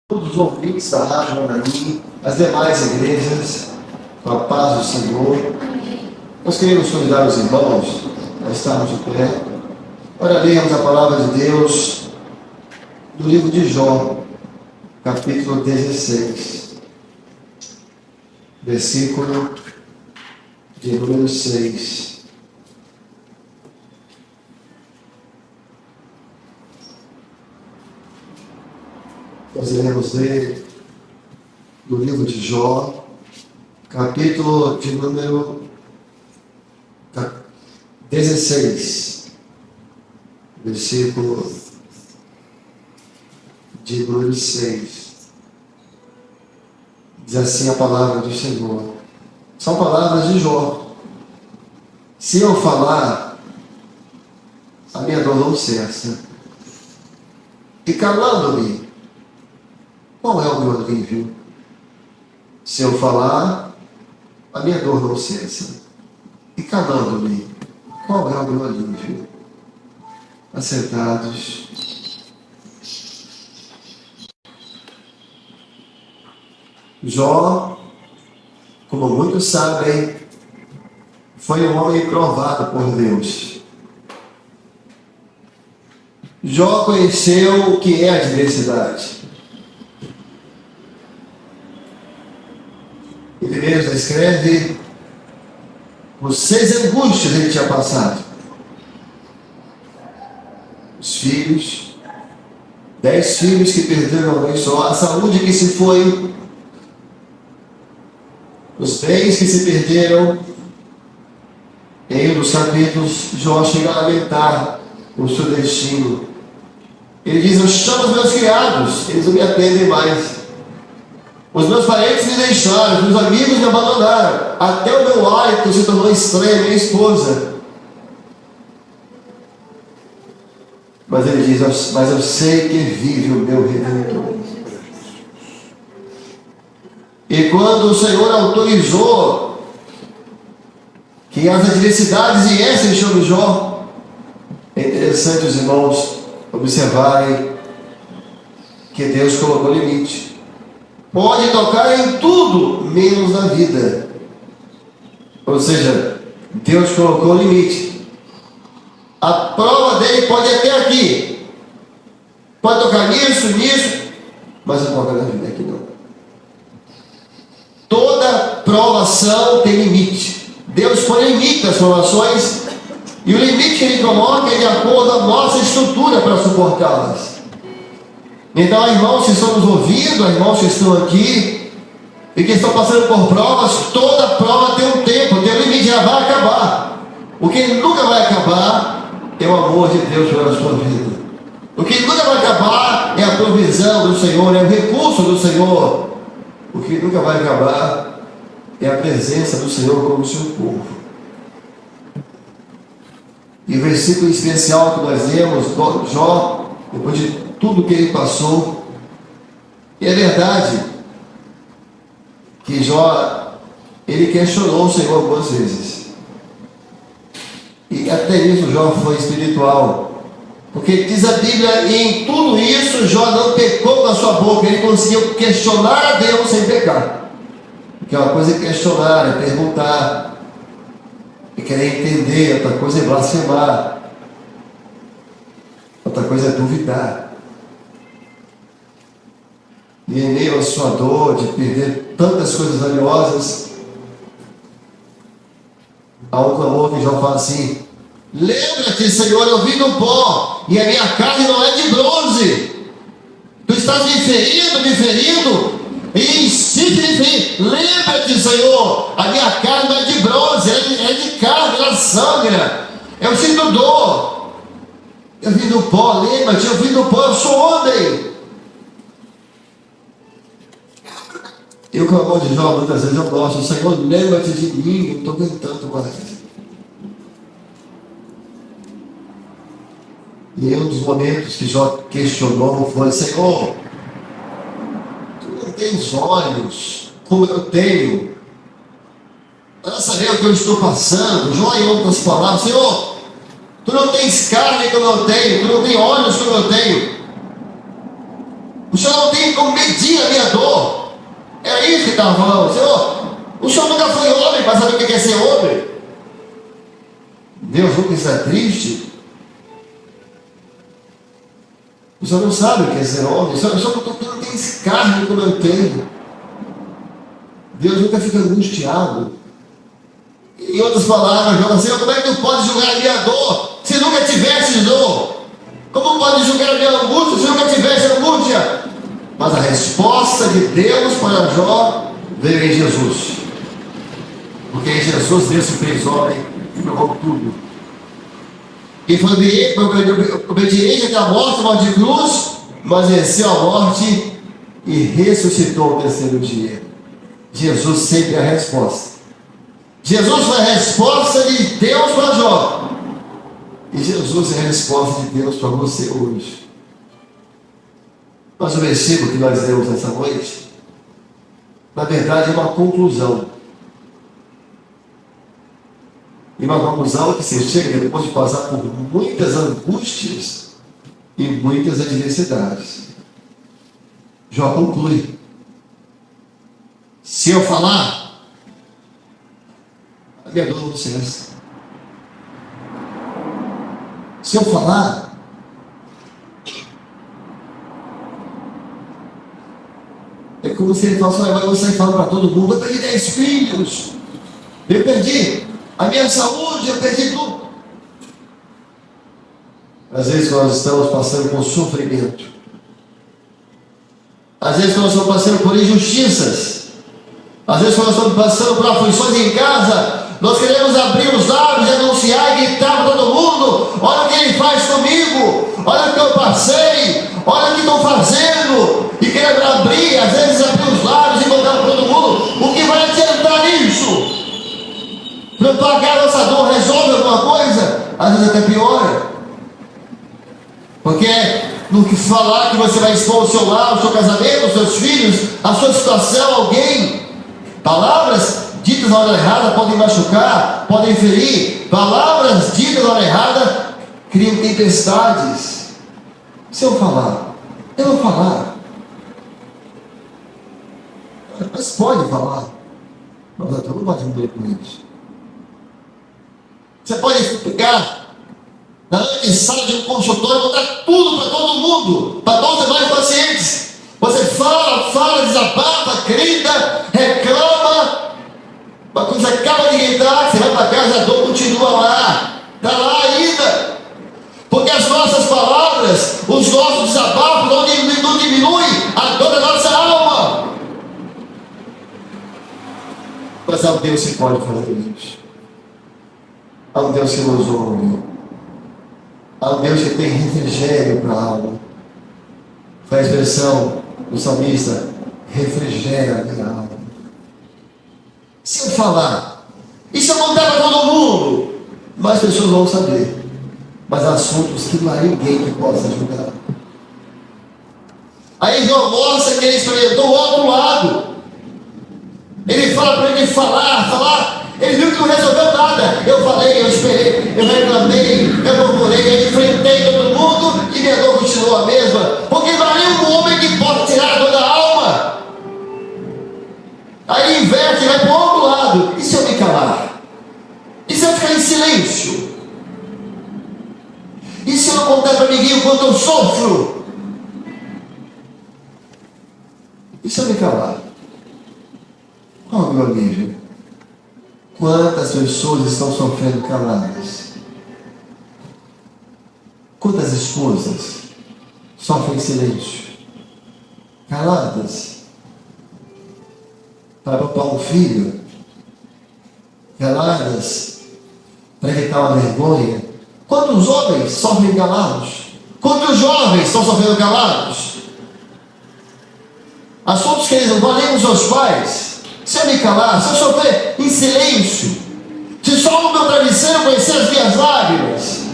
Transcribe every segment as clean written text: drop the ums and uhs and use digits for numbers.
Todos os ouvintes da Rádio Manaim, as demais igrejas, com a paz do Senhor. Nós queremos convidar os irmãos a estarmos de pé. Ora, lemos a palavra de Deus do livro de Jó, capítulo 16, versículo de número 6. Nós iremos ler do livro de Jó, capítulo de número 16, versículo de número 6. Diz assim a palavra do Senhor. São palavras de Jó. Se eu falar, a minha dor não cessa. E calando-me, qual é o meu alívio? Se eu falar, a minha dor não cessa. E calando-me, qual é o meu alívio? Assentados. Jó, como muitos sabem, foi um homem provado por Deus. Jó conheceu o que é a adversidade. Ele mesmo escreve: por 6 angústias ele tinha passado. Os filhos, 10 filhos que perderam a mãe só, a saúde que se foi, os bens que se perderam. Em um dos capítulos, Jó chega a lamentar o seu destino. Ele diz: eu chamo os meus criados, eles não me atendem mais. Os meus parentes me deixaram, os meus amigos me abandonaram. Até o meu hálito se tornou estranho, minha esposa. Mas ele diz: mas eu sei que vive o meu Redentor. E quando o Senhor autorizou que as adversidades viessem sobre Jó, é interessante os irmãos observarem que Deus colocou limite. Pode tocar em tudo, menos na vida. Ou seja, Deus colocou limite. A prova dele pode ir até aqui. Pode tocar nisso, mas não toca na vida aqui não. Toda provação tem limite. Deus põe limite às provações, e o limite que Ele coloca é de acordo com a nossa estrutura para suportá-las. Então, irmãos que estão nos ouvindo, irmãos que estão aqui e que estão passando por provas, toda prova tem um tempo, tem um limite, já vai acabar. O que nunca vai acabar é o amor de Deus pela sua vida. O que nunca vai acabar é a provisão do Senhor, é o recurso do Senhor. O que nunca vai acabar é a presença do Senhor como seu povo. E o versículo especial que nós lemos, Jó, depois de tudo que ele passou, e é verdade que Jó, ele questionou o Senhor algumas vezes, e até isso Jó foi espiritual, porque diz a Bíblia, e em tudo isso Jó não pecou com a sua boca, ele conseguiu questionar a Deus sem pecar, porque uma coisa é questionar, é perguntar, é querer entender, outra coisa é blasfemar, outra coisa é duvidar. E em meio à sua dor de perder tantas coisas valiosas, há um clamor que Jó fala assim: lembra-te, Senhor, eu vim do pó, e a minha carne não é de bronze. Tu estás me ferindo, e insiste em ferir. Lembra-te, Senhor, a minha carne não é de bronze, é de carne, ela sangra. Eu sinto dor. Eu vim do pó, lembra-te, eu vim do pó, eu sou homem. E o clamor de Jó, muitas vezes eu gosto: Senhor, lembra-te de mim, eu estou aguentando mais. E um dos momentos que Jó questionou foi: Senhor, tu não tens olhos como eu tenho para saber o que eu estou passando. Jó, em outras palavras: Senhor, tu não tens carne como eu tenho, tu não tens olhos como eu tenho. O Senhor não tem como medir a minha dor. Era isso que estava falando. Senhor, o Senhor nunca foi homem para saber o que é ser homem. Deus nunca está triste. O Senhor não sabe o que é ser homem. O Senhor não tem esse carne como eu tenho. Deus nunca fica angustiado. Em outras palavras, João, Senhor, como é que tu pode julgar a minha dor se nunca tivesse dor? Como pode julgar a minha angústia se nunca tivesse angústia? Mas a resposta de Deus para Jó veio em Jesus. Porque em Jesus Deus se fez homem e provou tudo. E foi obediente até a morte de cruz, mas venceu a morte e ressuscitou no terceiro dia. Jesus sempre é a resposta. Jesus foi a resposta de Deus para Jó. E Jesus é a resposta de Deus para você hoje. Mas o versículo que nós lemos nessa noite, na verdade é uma conclusão. E uma conclusão que você chega depois de passar por muitas angústias e muitas adversidades. Jó conclui: se eu falar, a minha dor não cessa. Se eu falar, é como se ele falasse: mas eu vou sair falando para todo mundo, eu perdi 10 filhos, eu perdi a minha saúde, eu perdi tudo. Às vezes nós estamos passando por sofrimento, às vezes nós estamos passando por injustiças, às vezes nós estamos passando por aflições em casa. Nós queremos abrir os lábios e anunciar e gritar para todo mundo: olha o que ele faz comigo, olha o que eu passei, olha o que estão fazendo. E queremos abrir, às vezes abrir os lábios e contar para todo mundo. O que vai adiantar nisso? Para pagar a nossa dor, resolve alguma coisa? Às vezes até piora. Porque no que falar que você vai expor o seu lar, o seu casamento, os seus filhos, a sua situação, alguém, palavras ditas na hora errada podem machucar, podem ferir. Palavras ditas na hora errada criam tempestades. Se eu falar, eu vou falar. Mas pode falar. Mas eu não pode mudar com isso. Você pode explicar na sala de um consultório, contar tudo para todo mundo, para todos os demais pacientes. Você fala, desabafa, grita, reclama. Mas quando você acaba de gritar, você vai para casa, a dor continua lá. Está lá ainda. Porque as nossas palavras, os nossos desabafos não diminuem a dor da nossa alma. Mas há um Deus que pode fazer isso. Há um Deus que nos ouve. Há um Deus que tem refrigério para a alma. Foi a expressão do salmista: refrigera a minha alma. Se eu falar, e se eu contar para todo mundo, mais pessoas vão saber. Mas há assuntos que não há ninguém que possa ajudar. Aí João mostra que ele experimentou o outro lado. Ele fala para ele falar. Ele viu que não resolveu nada. Eu falei, eu esperei, eu reclamei, eu murmurei, eu enfrentei todo mundo e minha dor continuou a mesma. Porque não há nenhum homem que possa tirar a dor da alma. Aí inverte, vai para o outro lado. E se eu me calar? E se eu ficar em silêncio? E se eu não contar para ninguém o quanto eu sofro? E se eu me calar? Oh, meu amigo, quantas pessoas estão sofrendo caladas? Quantas esposas sofrem em silêncio? Caladas? Para poupar um filho? Caladas? Para evitar uma vergonha? Quantos homens sofrem calados? Quantos jovens estão sofrendo calados? Assuntos que eles não vão nem com seus pais. Se eu me calar, se eu sofrer em silêncio, se só no meu travesseiro conhecer as minhas lágrimas.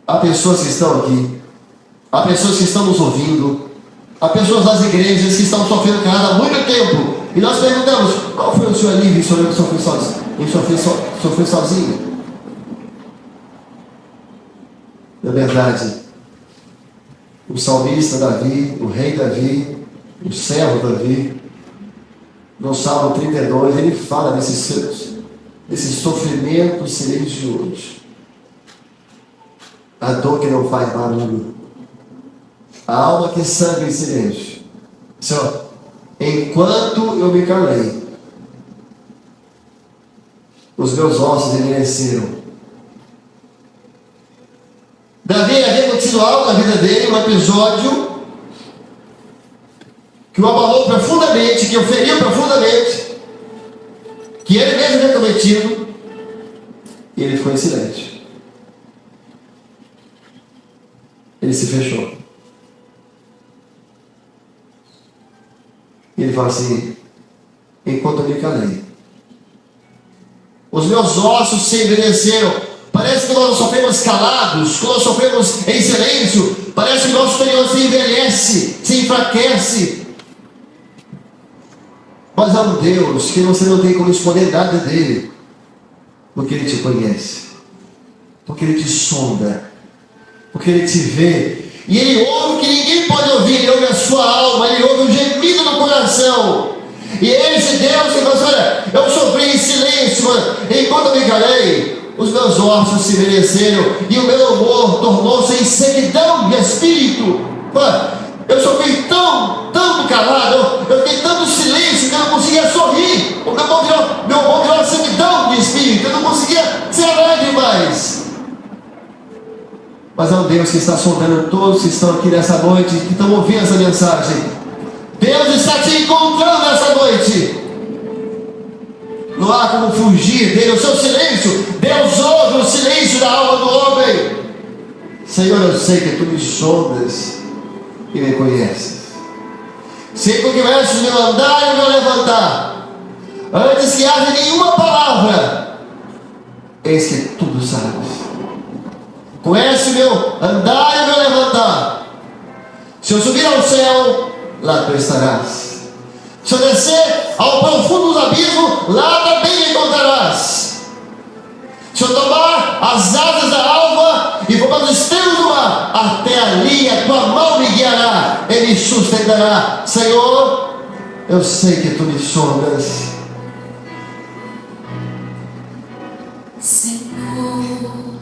Há pessoas que estão aqui, há pessoas que estão nos ouvindo, há pessoas das igrejas que estão sofrendo calado há muito tempo. E nós perguntamos: qual foi o seu alívio em sofrer sozinho? Na verdade, O salmista Davi, o rei Davi, o servo Davi, no Salmo 32, ele fala desse sofrimento silencioso. A dor que não faz barulho. A alma que sangra em silêncio. Senhor, enquanto eu me calei, os meus ossos envelheceram. Davi havia acontecido algo na vida dele, um episódio que o abalou profundamente, que o feriu profundamente, que ele mesmo havia cometido, e ele ficou em silêncio. Ele se fechou. E ele fala assim: enquanto eu me calei, os meus ossos se envelheceram. Parece que nós sofremos calados, quando nós sofremos em silêncio, parece que o nosso interior se envelhece, se enfraquece. Mas há um Deus que você não tem como esconder nada dele, porque ele te conhece, porque ele te sonda, porque ele te vê, e ele ouve o que ninguém pode ouvir. Ele ouve a sua alma, ele ouve o gemido do coração. E esse Deus que fala assim: olha, eu sofri em silêncio, enquanto eu me calei, os meus ossos se envelheceram e o meu humor tornou-se em sequidão de espírito. Eu sofri tão calado, eu fiquei tanto silêncio que eu não conseguia sorrir. O meu humor virou sequidão de espírito, eu não conseguia ser alegre mais. Mas é um Deus que está sondando todos que estão aqui nessa noite, que estão ouvindo essa mensagem. Deus está te encontrando nessa noite. Não há como fugir dele. O seu silêncio, Deus ouve o silêncio da alma do homem. Senhor, eu sei que tu me sondas e me conheces. Sei que conheces o meu andar e o meu levantar. Antes que haja nenhuma palavra, eis que tudo sabes. Conhece o meu andar e o meu levantar. Se eu subir ao céu, lá tu estarás. Se eu descer ao profundo dos abismos, lá também me encontrarás. Se eu tomar as asas da alva e for para os extremos do mar, até ali a tua mão me guiará e me sustentará. Senhor, eu sei que tu me sondas. Senhor,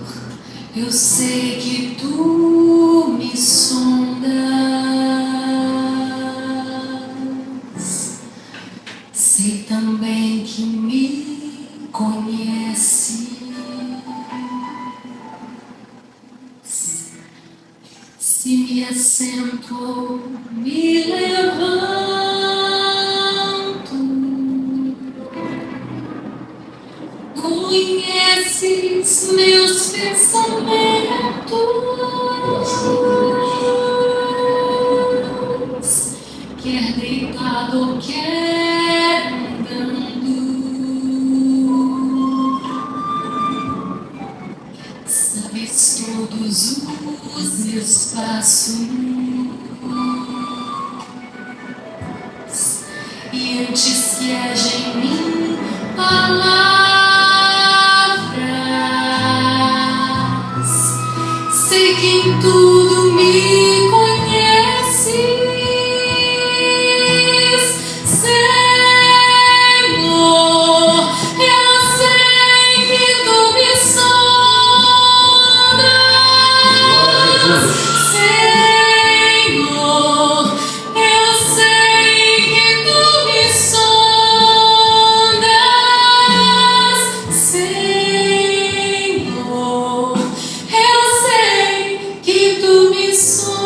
eu sei que tu me sondas. Sei também que me conheces. Se me assento, me levanto. Conheces meus pensamentos, quer deitado ou quer andando. Sabes todos os meus passos, e antes que haja em mim palavras, sei que em tudo me conheces. Senhor, eu sei que tu me sondas. Senhor, eu sei que tu me sondas. Senhor, eu sei que tu me sondas.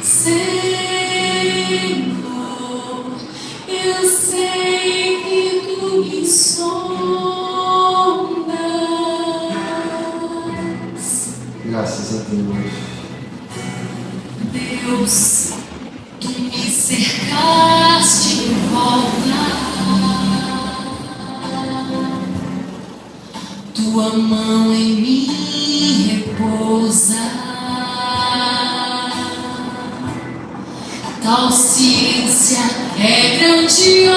Senhor, eu sei que tu me sondas. Graças a Deus. Deus, tu me cercaste em volta, tua mão em mim repousa, tal ciência é grandiosa,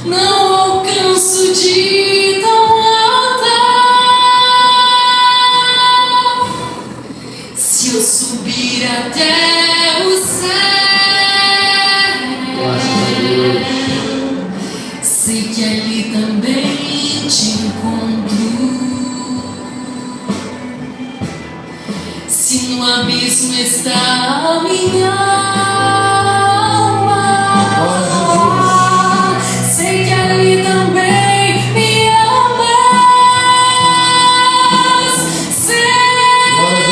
não alcanço de tão alta no abismo está a minha alma. Sei que ali também me amas, Senhor.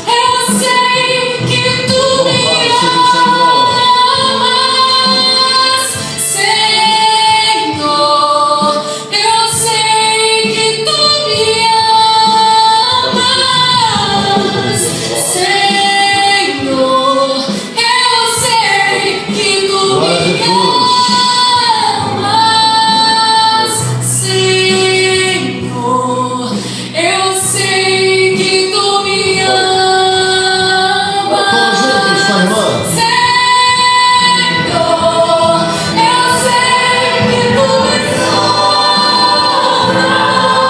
Eu sei que tu me amas, Senhor. Eu sei que tu me amas, Senhor. Eu sei que tu me amas, Senhor. Eu sei que tu me Todos juntos, amas, sua irmã. Senhor. Eu sei que tu me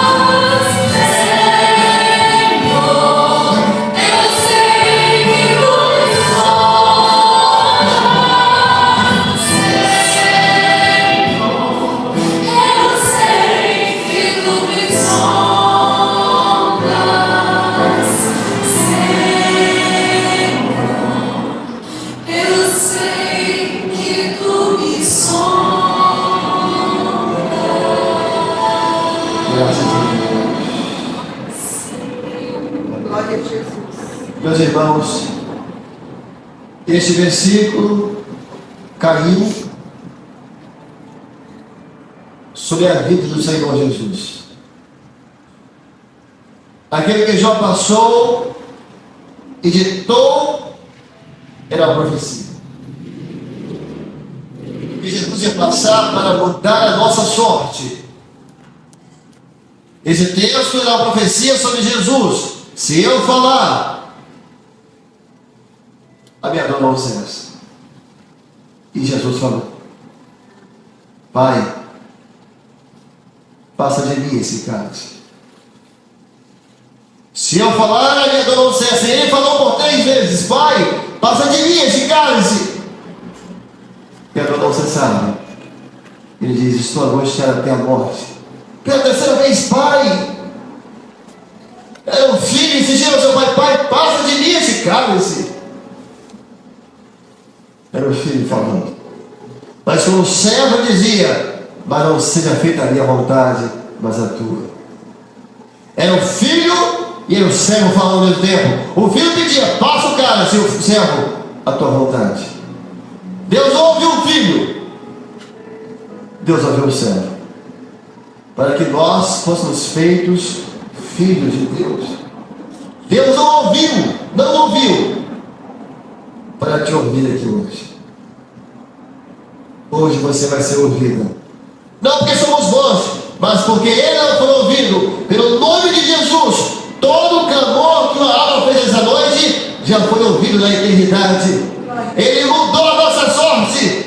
amas, Senhor. Eu sei que tu me amas, Senhor. Eu sei que tu me sondas, Senhor. Eu sei que tu me sondas. Graças a Glória a Jesus. Deus. Meus irmãos, este versículo caiu sobre a vida do Senhor Jesus. Aquele que Jó passou e ditou era a profecia. Que Jesus ia passar para mudar a nossa sorte. Esse texto era uma profecia sobre Jesus. Se eu falar, a minha dor não cessa. E Jesus falou: Pai, passa de mim esse cálice. Se eu falar, a minha dor não cessa. E ele falou por 3 vezes: Pai, passa de mim esse cálice. E a dor não cessava. Ele diz: estou angustiado até a morte. Pela 3ª vez: Pai, era um filho, exigindo ao seu pai: Pai, passa de mim esse cálice. Era o filho falando. Mas como o servo dizia: mas não seja feita a minha vontade, mas a tua. Era o filho e era o servo falando ao mesmo tempo. O filho pedia: passa o cálice, e o servo: a tua vontade. Deus ouviu o filho, Deus ouviu o servo, para que nós fôssemos feitos filhos de Deus. Deus não ouviu para te ouvir aqui hoje. Hoje você vai ser ouvido, não porque somos bons, mas porque Ele não foi ouvido. Pelo nome de Jesus, todo o clamor que uma alma fez essa noite já foi ouvido na eternidade. Ele mudou a nossa sorte.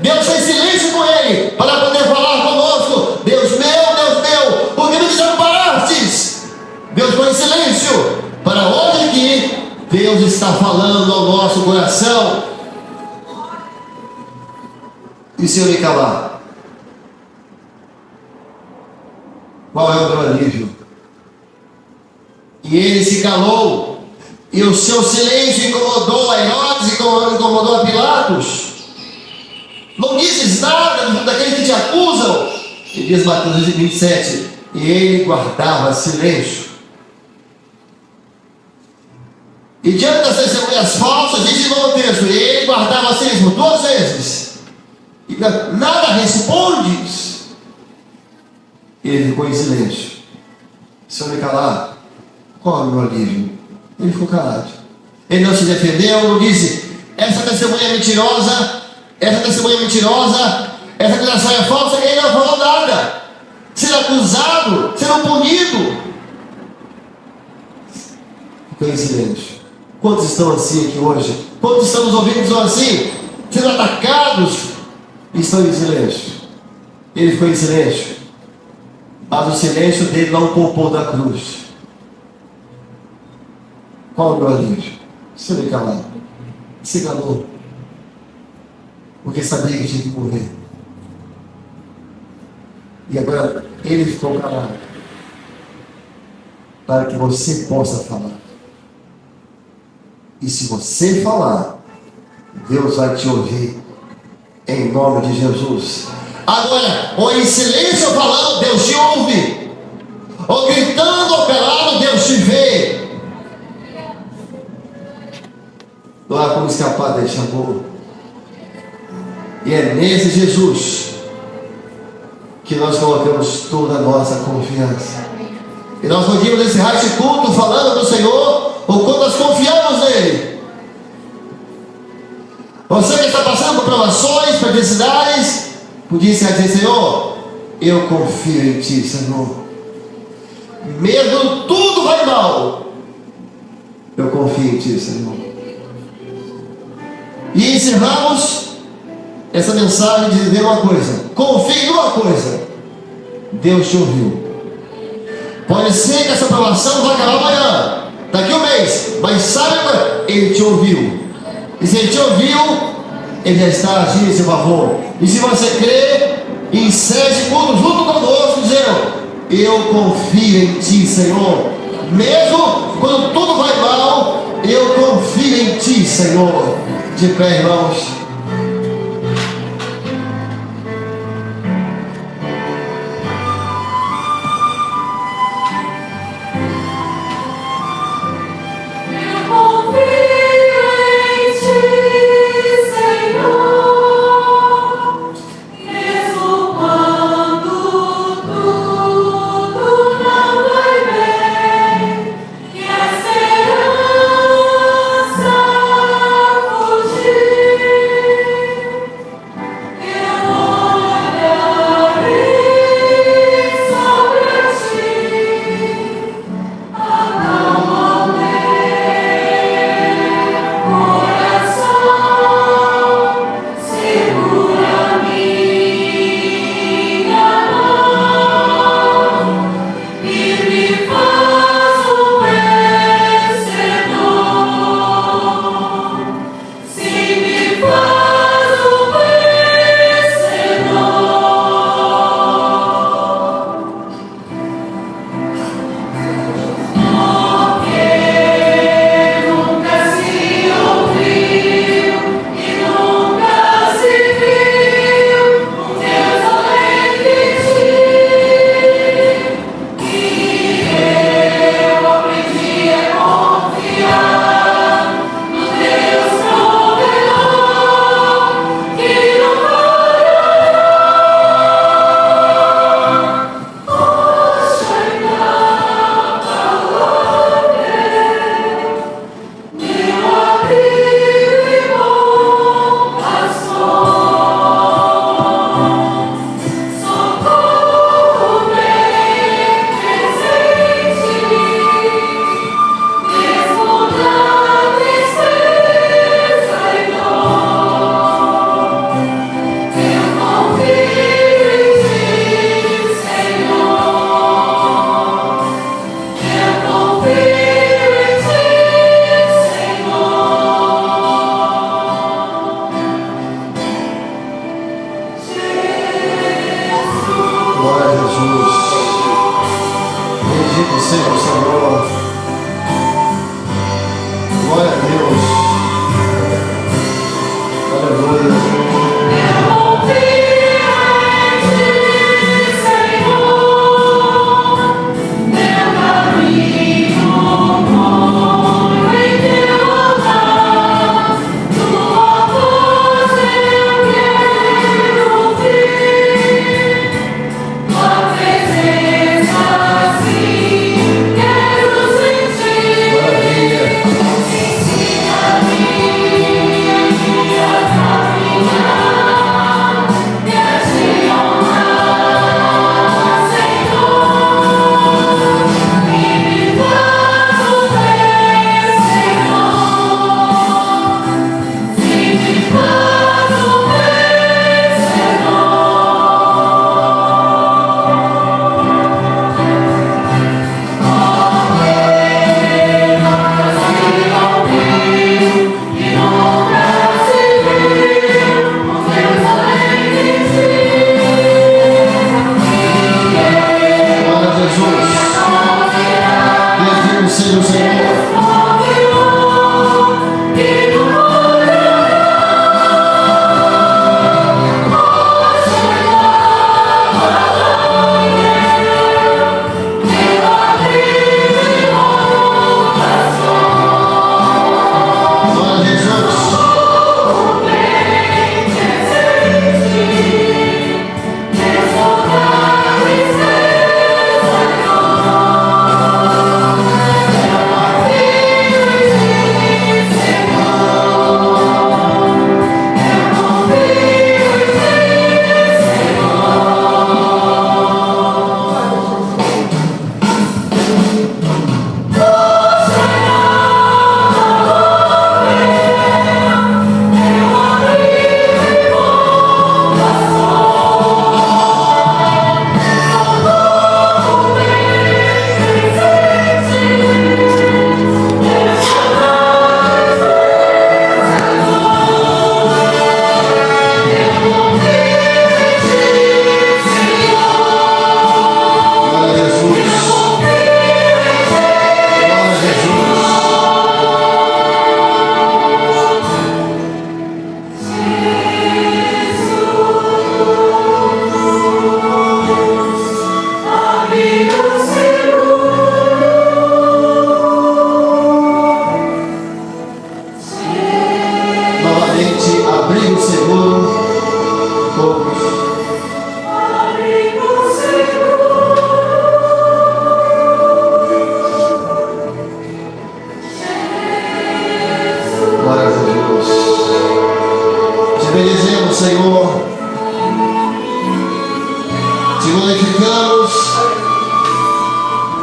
Deus fez silêncio com Ele para poder falar conosco: Deus meu, por que me desamparastes? Deus foi em silêncio para hoje que Deus está falando ao nosso coração. E se eu me calar, qual é o meu alívio? E ele se calou, e o seu silêncio incomodou a Herodes, incomodou a Pilatos. Não dizes nada daqueles que te acusam. E diz Mateus 27, e ele guardava silêncio. E diante das testemunhas falsas, diz de novo o texto, e ele guardava silêncio 2 vezes. E nada respondes. Ele ficou em silêncio. Se eu me calar, qual é o meu alívio? Ele ficou calado. Ele não se defendeu, não disse: essa testemunha é mentirosa, essa acusação é falsa. Ele não falou nada. Sendo acusado, sendo punido, ficou em silêncio. Quantos estão assim aqui hoje? Quantos estamos ouvindo estão assim, sendo atacados, e estão em silêncio? Ele ficou em silêncio, mas o silêncio dele não o poupou da cruz. Qual o meu alívio? Se ele calado, se calou, porque sabia que tinha que morrer. E agora ele ficou calado, para que você possa falar. E se você falar, Deus vai te ouvir, em nome de Jesus. Agora, ou em silêncio falando, Deus te ouve. Ou gritando ou pelado, Deus te vê. Não há como escapar deste amor. E é nesse Jesus que nós colocamos toda a nossa confiança. E nós podíamos encerrar este culto falando do Senhor, o quanto nós confiamos nele. Você que está passando por provações, perversidades, podia dizer: Senhor, eu confio em Ti, Senhor. Mesmo tudo vai mal, eu confio em Ti, Senhor. E encerramos essa mensagem dizendo uma coisa: confie numa coisa, Deus te ouviu. Pode ser que essa provação vai acabar amanhã, daqui a um mês, mas saiba, Ele te ouviu. E se Ele te ouviu, Ele já está agindo em seu favor. E se você crê, encerre esse culto junto conosco, dizendo: eu confio em Ti, Senhor. Mesmo quando tudo vai mal, eu confio em Ti, Senhor. De pé, irmãos. Fugir.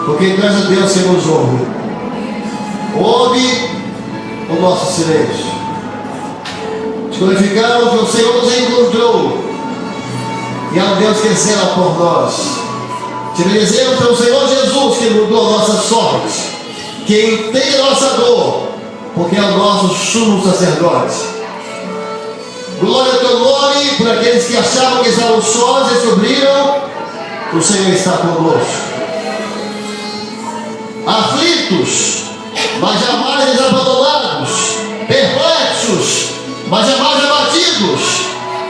Porque nós a Deus que nos ouve. Ouve o nosso silêncio. Te glorificamos que o Senhor nos encontrou. E é um Deus que zela por nós. Te bendizemos pelo Senhor Jesus que mudou a nossa sorte, que entende a nossa dor, porque é o nosso sumo sacerdote. Glória ao teu nome por aqueles que achavam que estavam sós e descobriram que o Senhor está conosco. Aflitos, mas jamais desabandonados, perplexos, mas jamais abatidos,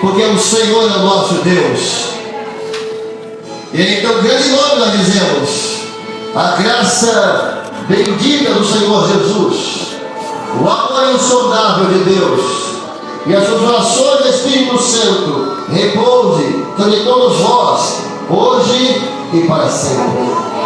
porque o Senhor é o nosso Deus. E então, grande nome nós dizemos, a graça bendita do Senhor Jesus, o amor insondável de Deus e as consolações do Espírito Santo repouse sobre todos vós, hoje e para sempre.